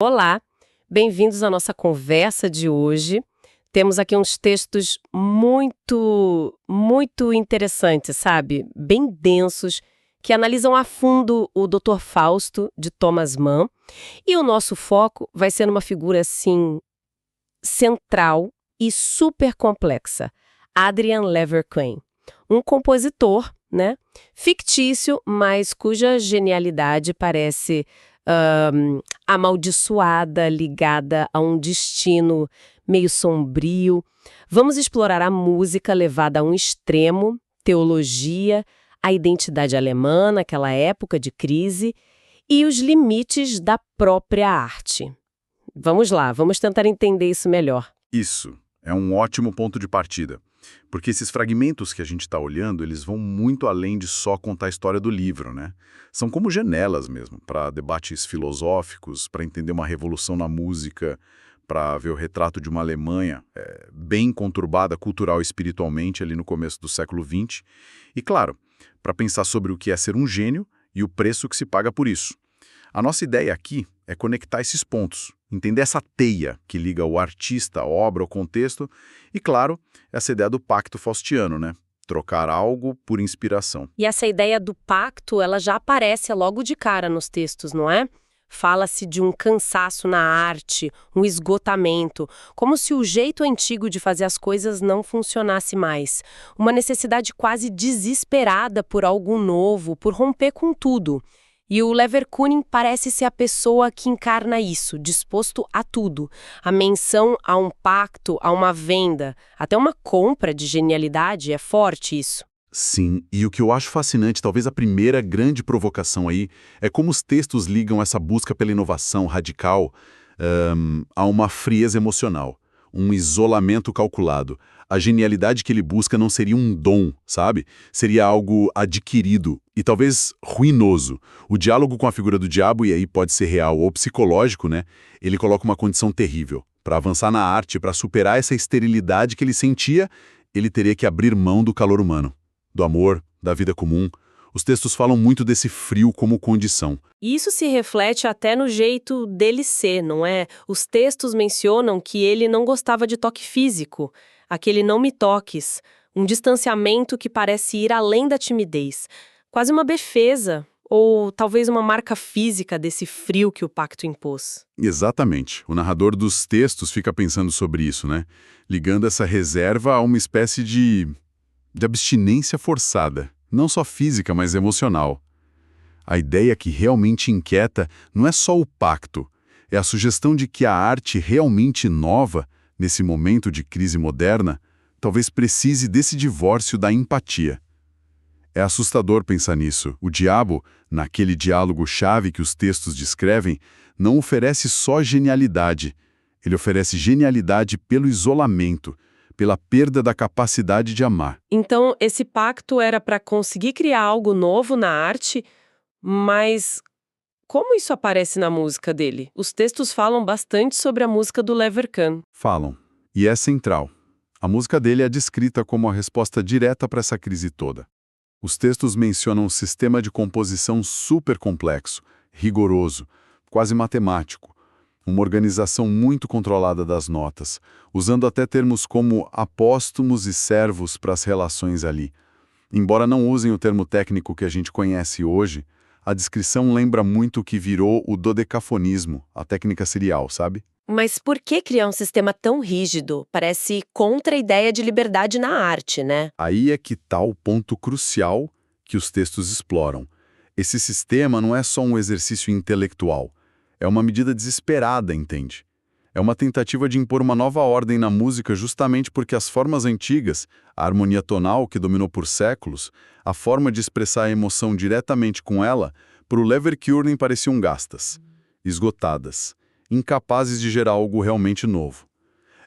Olá, bem-vindos à nossa conversa de hoje. Temos aqui uns textos muito interessantes, sabe? Bem densos, que analisam a fundo o Dr. Fausto, de Thomas Mann. E o nosso foco vai ser numa figura, assim, central e super complexa, Adrian Leverkühn, um compositor, né? Fictício, mas cuja genialidade parece amaldiçoada, ligada a um destino meio sombrio. Vamos explorar a música levada a um extremo, teologia, a identidade alemã naquela época de crise e os limites da própria arte. Vamos lá, vamos tentar entender isso melhor. Isso é um ótimo ponto de partida, porque esses fragmentos que a gente está olhando, eles vão muito além de só contar a história do livro, né? São como janelas mesmo, para debates filosóficos, para entender uma revolução na música, para ver o retrato de uma Alemanha bem conturbada cultural e espiritualmente ali no começo do século XX, e claro, para pensar sobre o que é ser um gênio e o preço que se paga por isso. A nossa ideia aqui é conectar esses pontos, entender essa teia que liga o artista, a obra, ao contexto e, claro, essa ideia do pacto faustiano, né? Trocar algo por inspiração. E essa ideia do pacto, ela já aparece logo de cara nos textos, não é? Fala-se de um cansaço na arte, um esgotamento, como se o jeito antigo de fazer as coisas não funcionasse mais. Uma necessidade quase desesperada por algo novo, por romper com tudo. E o Leverkühn parece ser a pessoa que encarna isso, disposto a tudo. A menção a um pacto, a uma venda, até uma compra de genialidade, é forte isso. Sim, e o que eu acho fascinante, talvez a primeira grande provocação aí, é como os textos ligam essa busca pela inovação radical a uma frieza emocional, um isolamento calculado. A genialidade que ele busca não seria um dom, sabe? Seria algo adquirido e talvez ruinoso. O diálogo com a figura do diabo, e aí pode ser real ou psicológico, né? Ele coloca uma condição terrível. Para avançar na arte, para superar essa esterilidade que ele sentia, ele teria que abrir mão do calor humano, do amor, da vida comum. Os textos falam muito desse frio como condição. Isso se reflete até no jeito dele ser, não é? Os textos mencionam que ele não gostava de toque físico, aquele não me toques, um distanciamento que parece ir além da timidez, quase uma defesa, ou talvez uma marca física desse frio que o pacto impôs. Exatamente. O narrador dos textos fica pensando sobre isso, né? Ligando essa reserva a uma espécie de abstinência forçada. Não só física, mas emocional. A ideia que realmente inquieta não é só o pacto, é a sugestão de que a arte realmente nova, nesse momento de crise moderna, talvez precise desse divórcio da empatia. É assustador pensar nisso. O diabo, naquele diálogo-chave que os textos descrevem, não oferece só genialidade. Ele oferece genialidade pelo isolamento, pela perda da capacidade de amar. Então, esse pacto era para conseguir criar algo novo na arte, mas como isso aparece na música dele? Os textos falam bastante sobre a música do Leverkühn. Falam. E é central. A música dele é descrita como a resposta direta para essa crise toda. Os textos mencionam um sistema de composição super complexo, rigoroso, quase matemático, uma organização muito controlada das notas, usando até termos como apóstomos e servos para as relações ali. Embora não usem o termo técnico que a gente conhece hoje, a descrição lembra muito o que virou o dodecafonismo, a técnica serial, sabe? Mas por que criar um sistema tão rígido? Parece contra a ideia de liberdade na arte, né? Aí é que está o ponto crucial que os textos exploram. Esse sistema não é só um exercício intelectual, é uma medida desesperada, entende? É uma tentativa de impor uma nova ordem na música justamente porque as formas antigas, a harmonia tonal que dominou por séculos, a forma de expressar a emoção diretamente com ela, para o Leverkühn pareciam gastas, esgotadas, incapazes de gerar algo realmente novo.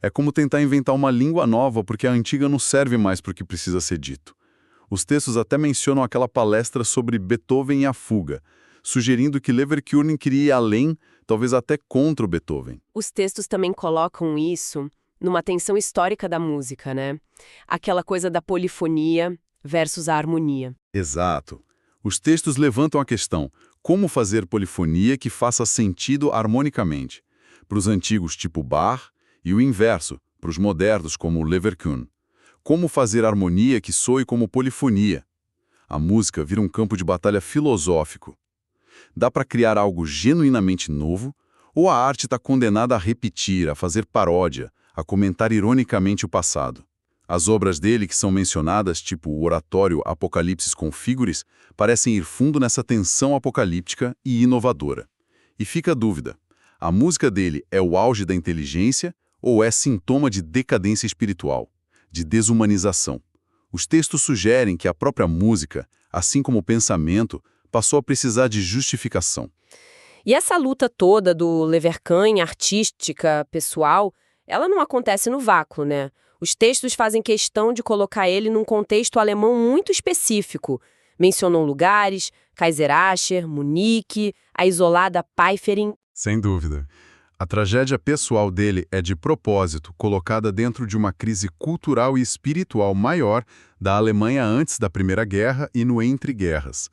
É como tentar inventar uma língua nova porque a antiga não serve mais para o que precisa ser dito. Os textos até mencionam aquela palestra sobre Beethoven e a fuga, sugerindo que Leverkühn queria ir além, talvez até contra o Beethoven. Os textos também colocam isso numa tensão histórica da música, né? Aquela coisa da polifonia versus a harmonia. Exato. Os textos levantam a questão: como fazer polifonia que faça sentido harmonicamente, para os antigos tipo Bach, e o inverso, para os modernos como Leverkusen. Como fazer harmonia que soe como polifonia. A música vira um campo de batalha filosófico. Dá para criar algo genuinamente novo, ou a arte está condenada a repetir, a fazer paródia, a comentar ironicamente o passado? As obras dele que são mencionadas, tipo o oratório Apocalipsis Configuris, parecem ir fundo nessa tensão apocalíptica e inovadora. E fica a dúvida, a música dele é o auge da inteligência ou é sintoma de decadência espiritual, de desumanização? Os textos sugerem que a própria música, assim como o pensamento, passou a precisar de justificação. E essa luta toda do Leverkusen, artística, pessoal, ela não acontece no vácuo, né? Os textos fazem questão de colocar ele num contexto alemão muito específico. Mencionam lugares, Kaiserascher, Munique, a isolada Pfeffering. Sem dúvida. A tragédia pessoal dele é de propósito colocada dentro de uma crise cultural e espiritual maior da Alemanha antes da Primeira Guerra e no entre-guerras.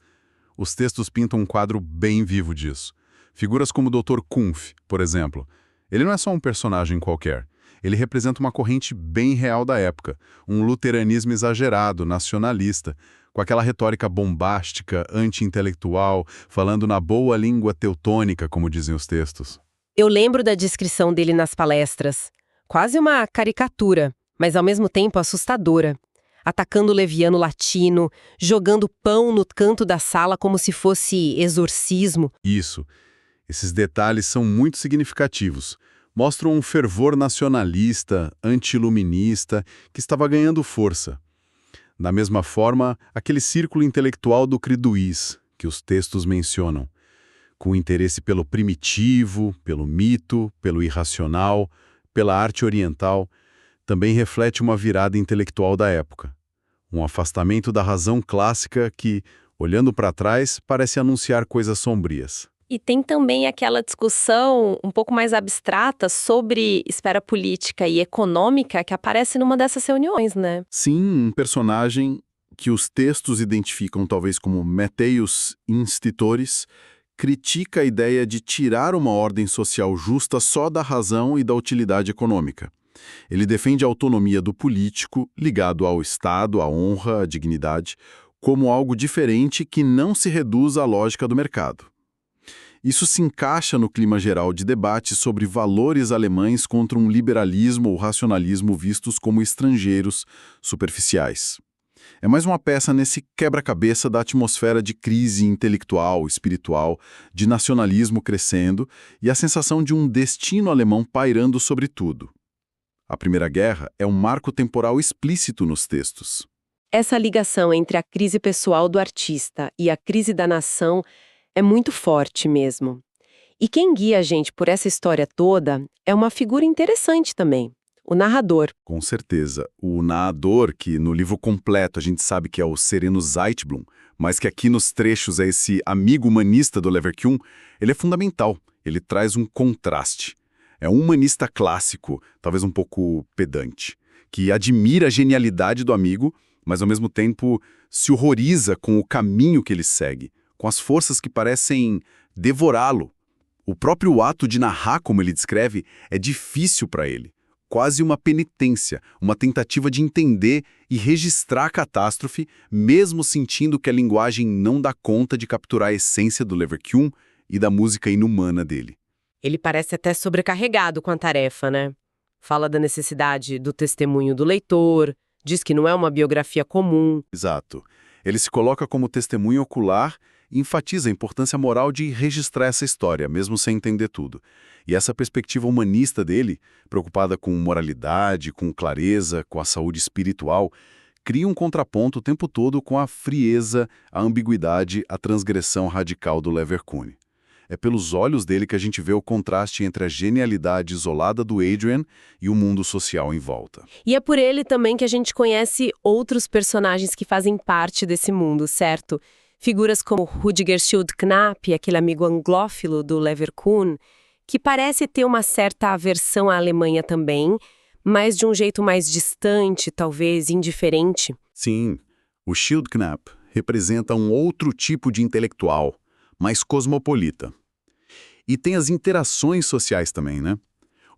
Os textos pintam um quadro bem vivo disso. Figuras como o Dr. Kumpf, por exemplo. Ele não é só um personagem qualquer. Ele representa uma corrente bem real da época, um luteranismo exagerado, nacionalista, com aquela retórica bombástica, anti-intelectual, falando na boa língua teutônica, como dizem os textos. Eu lembro da descrição dele nas palestras. Quase uma caricatura, mas ao mesmo tempo assustadora. Atacando o leviano latino, jogando pão no canto da sala como se fosse exorcismo. Isso. Esses detalhes são muito significativos. Mostram um fervor nacionalista, anti-iluminista, que estava ganhando força. Da mesma forma, aquele círculo intelectual do Creduís, que os textos mencionam, com interesse pelo primitivo, pelo mito, pelo irracional, pela arte oriental, também reflete uma virada intelectual da época. Um afastamento da razão clássica que, olhando para trás, parece anunciar coisas sombrias. E tem também aquela discussão um pouco mais abstrata sobre esfera política e econômica que aparece numa dessas reuniões, né? Sim, um personagem que os textos identificam talvez como Meteius Institoris, critica a ideia de tirar uma ordem social justa só da razão e da utilidade econômica. Ele defende a autonomia do político, ligado ao Estado, à honra, à dignidade, como algo diferente que não se reduz à lógica do mercado. Isso se encaixa no clima geral de debate sobre valores alemães contra um liberalismo ou racionalismo vistos como estrangeiros, superficiais. É mais uma peça nesse quebra-cabeça da atmosfera de crise intelectual, espiritual, de nacionalismo crescendo e a sensação de um destino alemão pairando sobre tudo. A Primeira Guerra é um marco temporal explícito nos textos. Essa ligação entre a crise pessoal do artista e a crise da nação é muito forte mesmo. E quem guia a gente por essa história toda é uma figura interessante também, o narrador. Com certeza. O narrador, que no livro completo a gente sabe que é o Sereno Zeitblum, mas que aqui nos trechos é esse amigo humanista do Leverkusen, ele é fundamental. Ele traz um contraste. É um humanista clássico, talvez um pouco pedante, que admira a genialidade do amigo, mas ao mesmo tempo se horroriza com o caminho que ele segue, com as forças que parecem devorá-lo. O próprio ato de narrar, como ele descreve, é difícil para ele. Quase uma penitência, uma tentativa de entender e registrar a catástrofe, mesmo sentindo que a linguagem não dá conta de capturar a essência do Leverkusen e da música inumana dele. Ele parece até sobrecarregado com a tarefa, né? Fala da necessidade do testemunho do leitor, diz que não é uma biografia comum. Exato. Ele se coloca como testemunho ocular e enfatiza a importância moral de registrar essa história, mesmo sem entender tudo. E essa perspectiva humanista dele, preocupada com moralidade, com clareza, com a saúde espiritual, cria um contraponto o tempo todo com a frieza, a ambiguidade, a transgressão radical do Leverkusen. É pelos olhos dele que a gente vê o contraste entre a genialidade isolada do Adrian e o mundo social em volta. E é por ele também que a gente conhece outros personagens que fazem parte desse mundo, certo? Figuras como Rüdiger Schildknapp, aquele amigo anglófilo do Leverkusen, que parece ter uma certa aversão à Alemanha também, mas de um jeito mais distante, talvez indiferente. Sim, o Schildknapp representa um outro tipo de intelectual, mais cosmopolita. E tem as interações sociais também, né?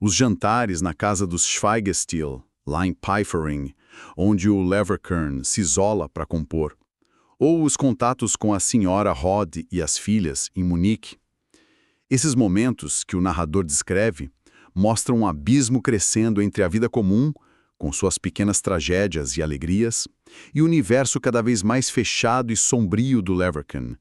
Os jantares na casa dos Schweigestil, lá em Piffering, onde o Leverkühn se isola para compor. Ou os contatos com a senhora Rod e as filhas, em Munique. Esses momentos que o narrador descreve mostram um abismo crescendo entre a vida comum, com suas pequenas tragédias e alegrias, e o universo cada vez mais fechado e sombrio do Leverkühn.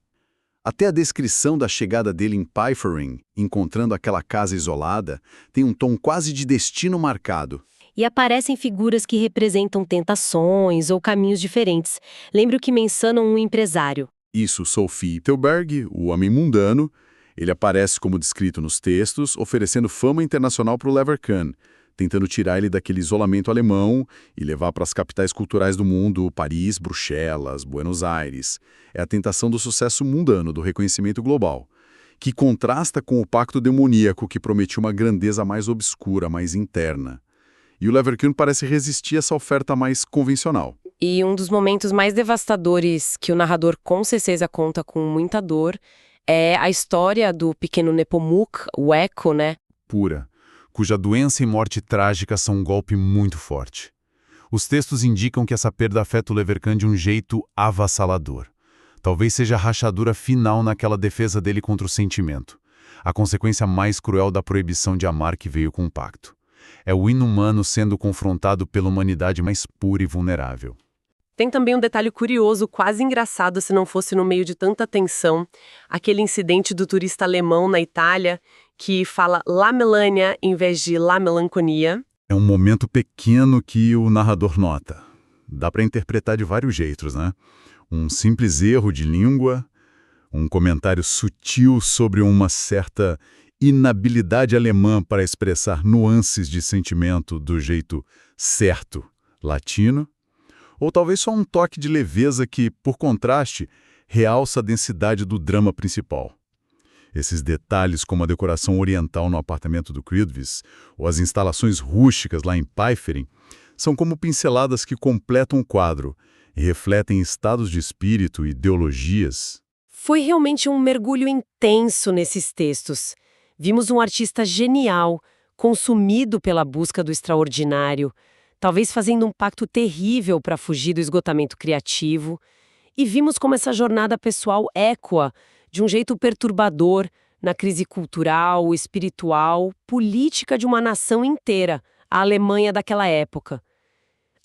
Até a descrição da chegada dele em Piffering, encontrando aquela casa isolada, tem um tom quase de destino marcado. E aparecem figuras que representam tentações ou caminhos diferentes. Lembro que mencionam um empresário. Isso, Sophie Hittelberg, o homem mundano, ele aparece como descrito nos textos, oferecendo fama internacional para o Leverkühn, tentando tirar ele daquele isolamento alemão e levar para as capitais culturais do mundo, Paris, Bruxelas, Buenos Aires. É a tentação do sucesso mundano, do reconhecimento global, que contrasta com o pacto demoníaco que prometia uma grandeza mais obscura, mais interna. E o Leverkühn parece resistir a essa oferta mais convencional. E um dos momentos mais devastadores que o narrador com certeza conta com muita dor é a história do pequeno Nepomuk, o Eco, né? Pura, cuja doença e morte trágica são um golpe muito forte. Os textos indicam que essa perda afeta o Leverkühn de um jeito avassalador. Talvez seja a rachadura final naquela defesa dele contra o sentimento, a consequência mais cruel da proibição de amar que veio com o pacto. É o inumano sendo confrontado pela humanidade mais pura e vulnerável. Tem também um detalhe curioso, quase engraçado se não fosse no meio de tanta tensão, aquele incidente do turista alemão na Itália que fala La Melania em vez de La Melanconia. É um momento pequeno que o narrador nota. Dá para interpretar de vários jeitos, né? Um simples erro de língua, um comentário sutil sobre uma certa inabilidade alemã para expressar nuances de sentimento do jeito certo latino, ou talvez só um toque de leveza que, por contraste, realça a densidade do drama principal. Esses detalhes, como a decoração oriental no apartamento do Creedvis, ou as instalações rústicas lá em Piffering, são como pinceladas que completam o quadro e refletem estados de espírito e ideologias. Foi realmente um mergulho intenso nesses textos. Vimos um artista genial, consumido pela busca do extraordinário, talvez fazendo um pacto terrível para fugir do esgotamento criativo, e vimos como essa jornada pessoal ecoa, de um jeito perturbador, na crise cultural, espiritual, política de uma nação inteira, a Alemanha daquela época.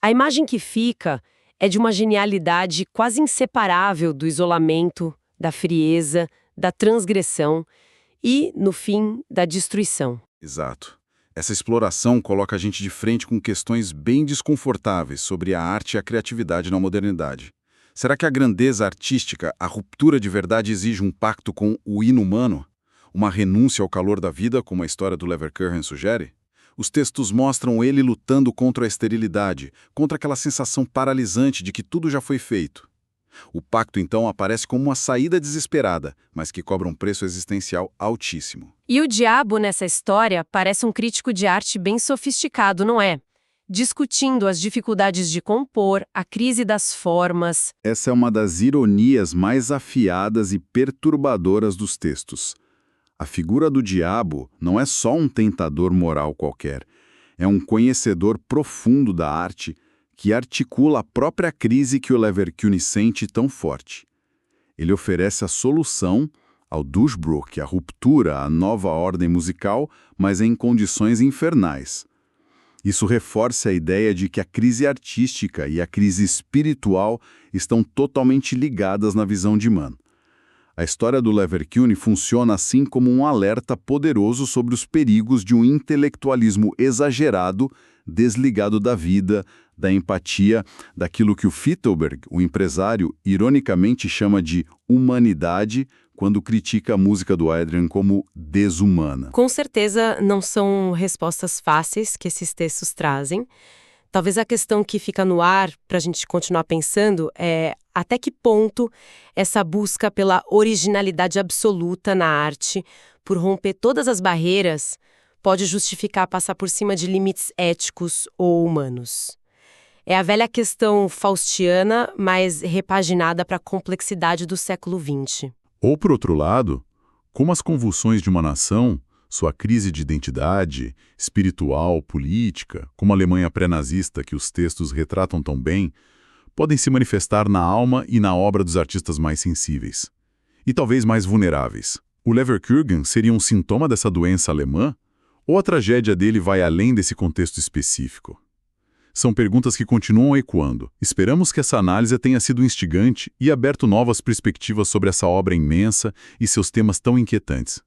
A imagem que fica é de uma genialidade quase inseparável do isolamento, da frieza, da transgressão e, no fim, da destruição. Exato. Essa exploração coloca a gente de frente com questões bem desconfortáveis sobre a arte e a criatividade na modernidade. Será que a grandeza artística, a ruptura de verdade exige um pacto com o inumano? Uma renúncia ao calor da vida, como a história do Leverkühn sugere? Os textos mostram ele lutando contra a esterilidade, contra aquela sensação paralisante de que tudo já foi feito. O pacto, então, aparece como uma saída desesperada, mas que cobra um preço existencial altíssimo. E o diabo, nessa história, parece um crítico de arte bem sofisticado, não é? Discutindo as dificuldades de compor, a crise das formas. Essa é uma das ironias mais afiadas e perturbadoras dos textos. A figura do diabo não é só um tentador moral qualquer, é um conhecedor profundo da arte que articula a própria crise que o Leverkühn sente tão forte. Ele oferece a solução ao Durchbruch, a ruptura, a nova ordem musical, mas em condições infernais. Isso reforça a ideia de que a crise artística e a crise espiritual estão totalmente ligadas na visão de Mann. A história do Leverkühn funciona assim como um alerta poderoso sobre os perigos de um intelectualismo exagerado, desligado da vida, da empatia, daquilo que o Fittelberg, o empresário, ironicamente chama de humanidade, quando critica a música do Adrian como desumana. Com certeza não são respostas fáceis que esses textos trazem. Talvez a questão que fica no ar para a gente continuar pensando é até que ponto essa busca pela originalidade absoluta na arte, por romper todas as barreiras, pode justificar passar por cima de limites éticos ou humanos. É a velha questão faustiana, mas repaginada para a complexidade do século XX. Ou, por outro lado, como as convulsões de uma nação, sua crise de identidade, espiritual, política, como a Alemanha pré-nazista que os textos retratam tão bem, podem se manifestar na alma e na obra dos artistas mais sensíveis. E talvez mais vulneráveis. O Leverkusen seria um sintoma dessa doença alemã? Ou a tragédia dele vai além desse contexto específico? São perguntas que continuam ecoando. Esperamos que essa análise tenha sido instigante e aberto novas perspectivas sobre essa obra imensa e seus temas tão inquietantes.